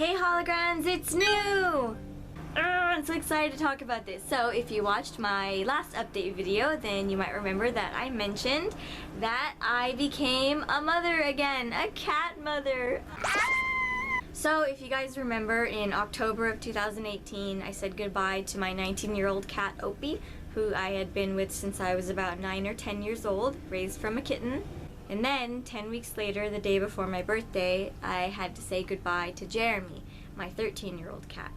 Hey holograms, it's new! I'm so excited to talk about this. So if you watched my last update video, then you might remember that I mentioned that I became a mother again, a cat mother. So if you guys remember, in October of 2018, I said goodbye to my 19-year-old cat Opie, who I had been with since I was about 9 or 10 years old, raised from a kitten. And then, 10 weeks later, the day before my birthday, I had to say goodbye to Jeremy, my 13-year-old cat.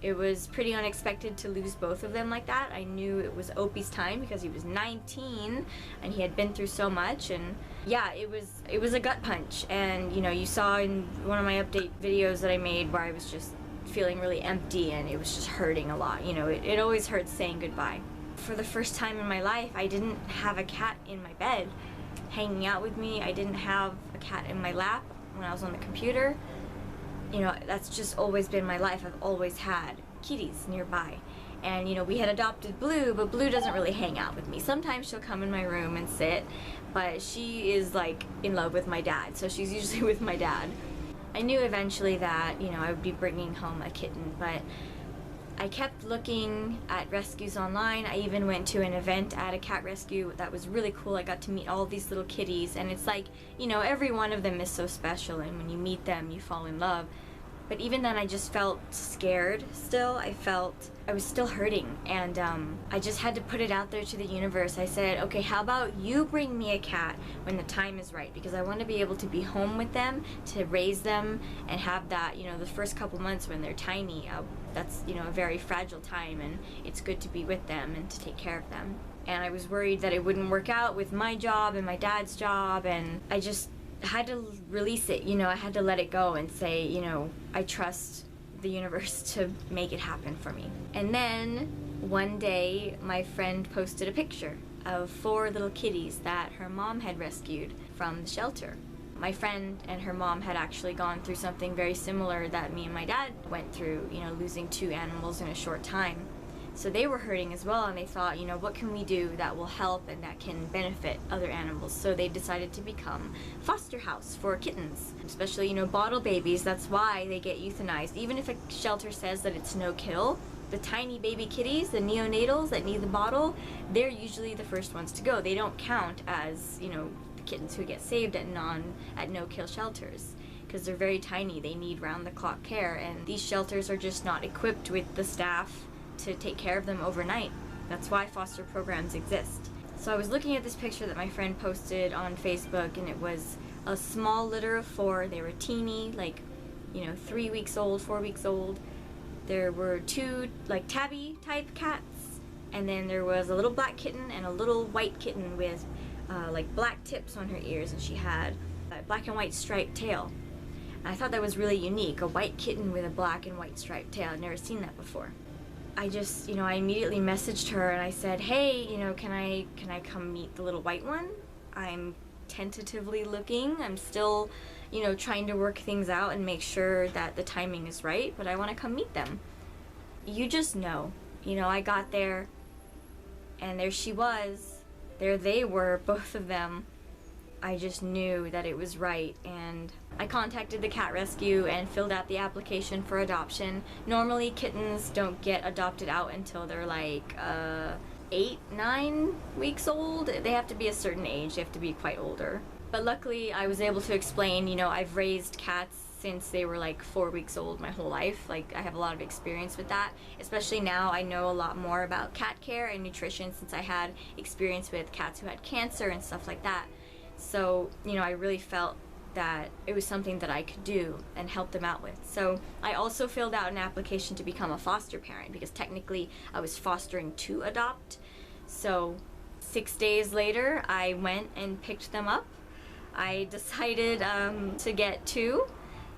It was pretty unexpected to lose both of them like that. I knew it was Opie's time because he was 19 and he had been through so much, and yeah, it was a gut punch. And you know, you saw in one of my update videos that I made where I was just feeling really empty and it was just hurting a lot. You know, it always hurts saying goodbye. For the first time in my life, I didn't have a cat in my bed hanging out with me. I didn't have a cat in my lap when I was on the computer. You know, that's just always been my life. I've always had kitties nearby. And you know, we had adopted Blue, but Blue doesn't really hang out with me. Sometimes she'll come in my room and sit, but she is like in love with my dad, so she's usually with my dad. I knew eventually that, you know, I would be bringing home a kitten, but I kept looking at rescues online. I even went to an event at a cat rescue that was really cool. I got to meet all these little kitties, and it's like, you know, every one of them is so special, and when you meet them, you fall in love. But even then, I just felt scared still. I was still hurting, and I just had to put it out there to the universe. I said, okay, how about you bring me a cat when the time is right, because I want to be able to be home with them, to raise them, and have that, you know, the first couple months when they're tiny, that's, you know, a very fragile time, and it's good to be with them and to take care of them. And I was worried that it wouldn't work out with my job and my dad's job, and I just had to release it. You know, I had to let it go and say, you know, I trust the universe to make it happen for me. And then one day my friend posted a picture of 4 little kitties that her mom had rescued from the shelter. My friend and her mom had actually gone through something very similar that me and my dad went through, you know, losing 2 animals in a short time. So they were hurting as well, and they thought, you know, what can we do that will help and that can benefit other animals? So they decided to become foster house for kittens, especially, you know, bottle babies. That's why they get euthanized. Even if a shelter says that it's no kill, the tiny baby kitties, the neonatals that need the bottle, they're usually the first ones to go. They don't count as, you know, the kittens who get saved at no-kill shelters, because they're very tiny. They need round-the-clock care, and these shelters are just not equipped with the staff to take care of them overnight. That's why foster programs exist. So I was looking at this picture that my friend posted on Facebook, and it was a small litter of 4. They were teeny, like, you know, 3 weeks old, 4 weeks old. There were 2 like tabby type cats, and then there was a little black kitten and a little white kitten with like black tips on her ears, and she had a black and white striped tail. And I thought that was really unique, a white kitten with a black and white striped tail. I'd never seen that before. I just, you know, I immediately messaged her and I said, hey, you know, can I come meet the little white one? I'm tentatively looking. I'm still, you know, trying to work things out and make sure that the timing is right, but I want to come meet them. You just know. You know, I got there and there she was. There they were, both of them. I just knew that it was right, and I contacted the cat rescue and filled out the application for adoption. Normally kittens don't get adopted out until they're like 8, 9 weeks old. They have to be a certain age, they have to be quite older. But luckily I was able to explain, you know, I've raised cats since they were like 4 weeks old my whole life. Like, I have a lot of experience with that. Especially now I know a lot more about cat care and nutrition since I had experience with cats who had cancer and stuff like that. So, you know, I really felt that it was something that I could do and help them out with. So I also filled out an application to become a foster parent, because technically I was fostering to adopt. So 6 days later I went and picked them up. I decided to get 2.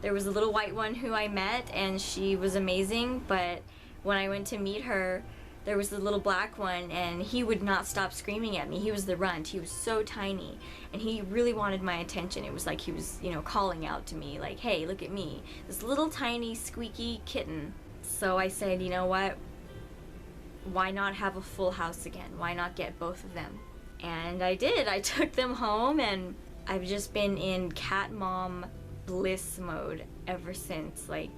There was a little white one who I met, and she was amazing, but when I went to meet her, there was the little black one, and he would not stop screaming at me. He was the runt. He was so tiny, and he really wanted my attention. It was like he was, you know, calling out to me, like, hey, look at me. This little tiny squeaky kitten. So I said, you know what? Why not have a full house again? Why not get both of them? And I did. I took them home, and I've just been in cat mom bliss mode ever since. Like,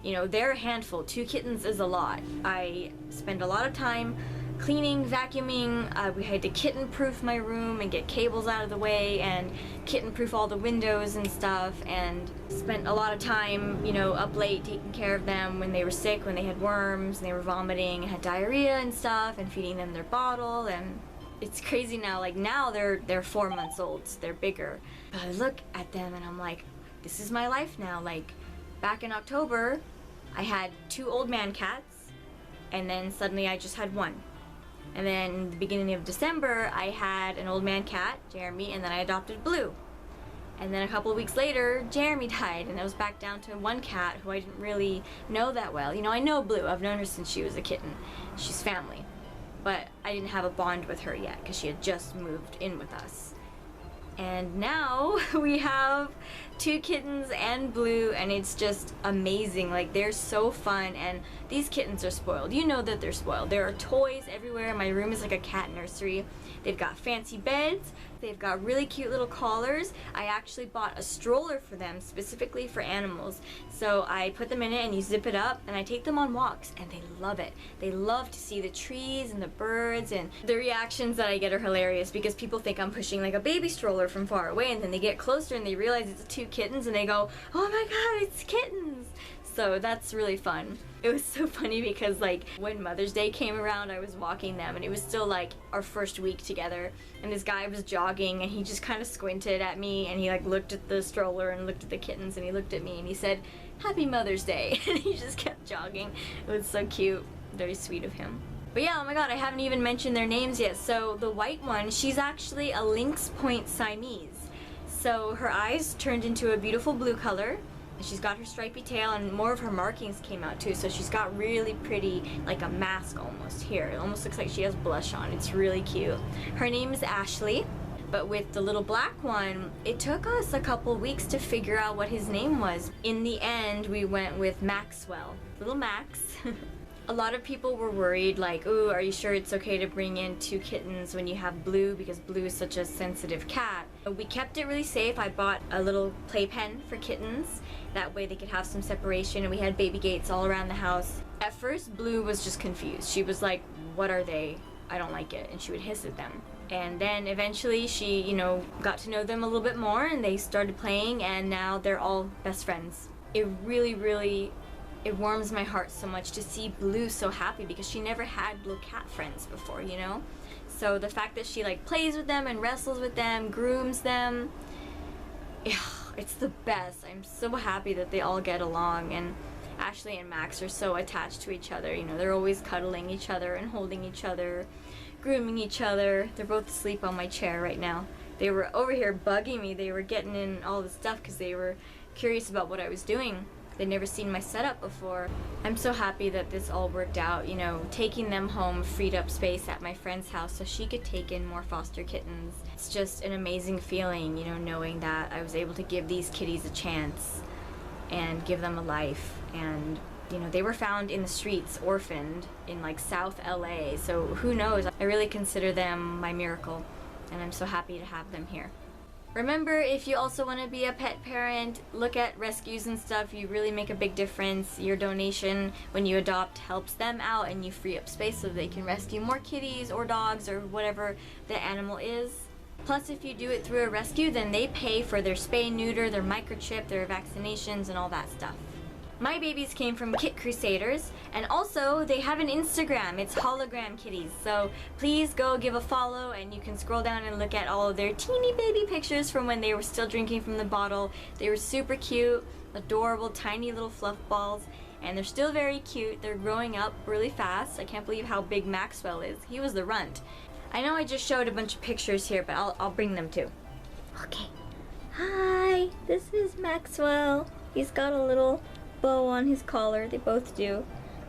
you know, they're a handful. 2 kittens is a lot. I spend a lot of time cleaning, vacuuming. We had to kitten-proof my room and get cables out of the way and kitten-proof all the windows and stuff, and spent a lot of time, you know, up late taking care of them when they were sick, when they had worms and they were vomiting and had diarrhea and stuff, and feeding them their bottle. And it's crazy now, like now they're 4 months old, so they're bigger. But I look at them and I'm like, this is my life now. Like back in October, I had 2 old man cats, and then suddenly I just had 1. And then in the beginning of December, I had an old man cat, Jeremy, and then I adopted Blue. And then a couple of weeks later, Jeremy died, and I was back down to 1 cat who I didn't really know that well. You know, I know Blue. I've known her since she was a kitten. She's family. But I didn't have a bond with her yet because she had just moved in with us. And now we have 2 kittens and Blue, and it's just amazing. Like, they're so fun, and these kittens are spoiled. You know that they're spoiled. There are toys everywhere. My room is like a cat nursery. They've got fancy beds. They've got really cute little collars. I actually bought a stroller for them specifically for animals. So I put them in it and you zip it up, and I take them on walks, and they love it. They love to see the trees and the birds, and the reactions that I get are hilarious because people think I'm pushing like a baby stroller from far away, and then they get closer and they realize it's 2 kittens and they go, oh my god, it's kittens! So that's really fun. It was so funny because like when Mother's Day came around, I was walking them and it was still like our first week together, and this guy was jogging and he just kind of squinted at me and he like looked at the stroller and looked at the kittens and he looked at me and he said, Happy Mother's Day, and he just kept jogging. It was so cute. Very sweet of him. But yeah, oh my god, I haven't even mentioned their names yet. So the white one, she's actually a lynx point Siamese. So her eyes turned into a beautiful blue color. She's got her stripy tail, and more of her markings came out too, so she's got really pretty, like a mask almost here. It almost looks like she has blush on. It's really cute. Her name is Ashley, but with the little black one, it took us a couple weeks to figure out what his name was. In the end, we went with Maxwell. Little Max. A lot of people were worried, like, ooh, are you sure it's okay to bring in 2 kittens when you have Blue, because Blue is such a sensitive cat. We kept it really safe. I bought a little playpen for kittens. That way they could have some separation, and we had baby gates all around the house. At first, Blue was just confused. She was like, what are they? I don't like it. And she would hiss at them. And then eventually she, you know, got to know them a little bit more, and they started playing, and now they're all best friends. It really, it warms my heart so much to see Blue so happy because she never had little cat friends before, you know? So the fact that she like plays with them and wrestles with them, grooms them, it's the best. I'm so happy that they all get along, and Ashley and Max are so attached to each other. You know, they're always cuddling each other and holding each other, grooming each other. They're both asleep on my chair right now. They were over here bugging me. They were getting in all the stuff because they were curious about what I was doing. They'd never seen my setup before. I'm so happy that this all worked out. You know, taking them home freed up space at my friend's house so she could take in more foster kittens. It's just an amazing feeling, you know, knowing that I was able to give these kitties a chance and give them a life. And, you know, they were found in the streets, orphaned, in like South LA. So who knows? I really consider them my miracle, and I'm so happy to have them here. Remember, if you also want to be a pet parent, look at rescues and stuff. You really make a big difference. Your donation when you adopt helps them out, and you free up space so they can rescue more kitties or dogs or whatever the animal is. Plus, if you do it through a rescue, then they pay for their spay, neuter, their microchip, their vaccinations, and all that stuff. My babies came from Kit Crusaders, and also they have an Instagram. It's Hologram Kitties, so please go give a follow, and you can scroll down and look at all of their teeny baby pictures from when they were still drinking from the bottle. They were super cute, adorable, tiny little fluff balls, and they're still very cute. They're growing up really fast. I can't believe how big Maxwell is. He was the runt. I know I just showed a bunch of pictures here, but I'll bring them too. Okay. Hi, this is Maxwell. He's got a little bow on his collar. They both do.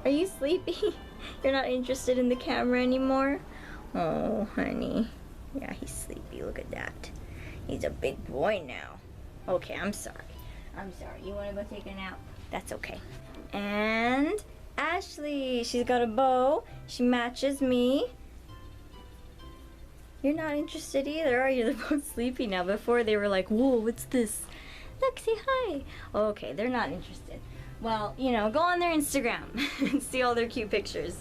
Are you sleepy? You're not interested in the camera anymore? Oh, honey. Yeah, he's sleepy. Look at that. He's a big boy now. Okay, I'm sorry. You want to go take a nap? That's okay. And Ashley, she's got a bow. She matches me. You're not interested either, are you? They're both sleepy now. Before they were like, whoa, what's this? Look, say hi. Okay, they're not interested. well, you know, go on their Instagram and see all their cute pictures.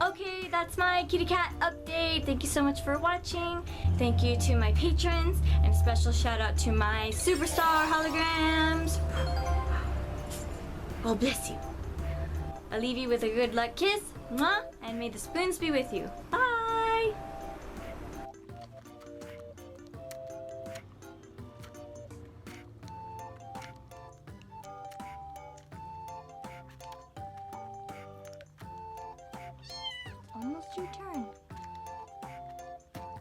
Okay, that's my kitty cat update. Thank you so much for watching. Thank you to my patrons, and a special shout out to my superstar holograms. Oh, bless you. I'll leave you with a good luck kiss, mwah, and may the spoons be with you. Bye! Almost your turn.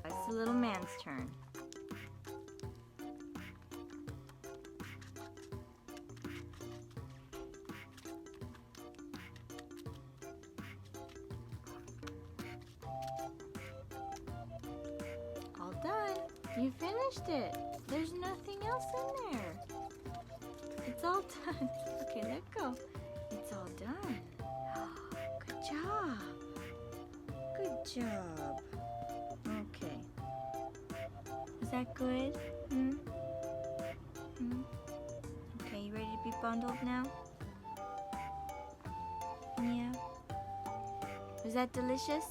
It's the little man's turn. All done. You finished it. There's nothing else in there. It's all done. Okay, let go. It's all done. Good job. Good job. Okay. Is that good? Okay, you ready to be bundled now? Yeah. Was that delicious?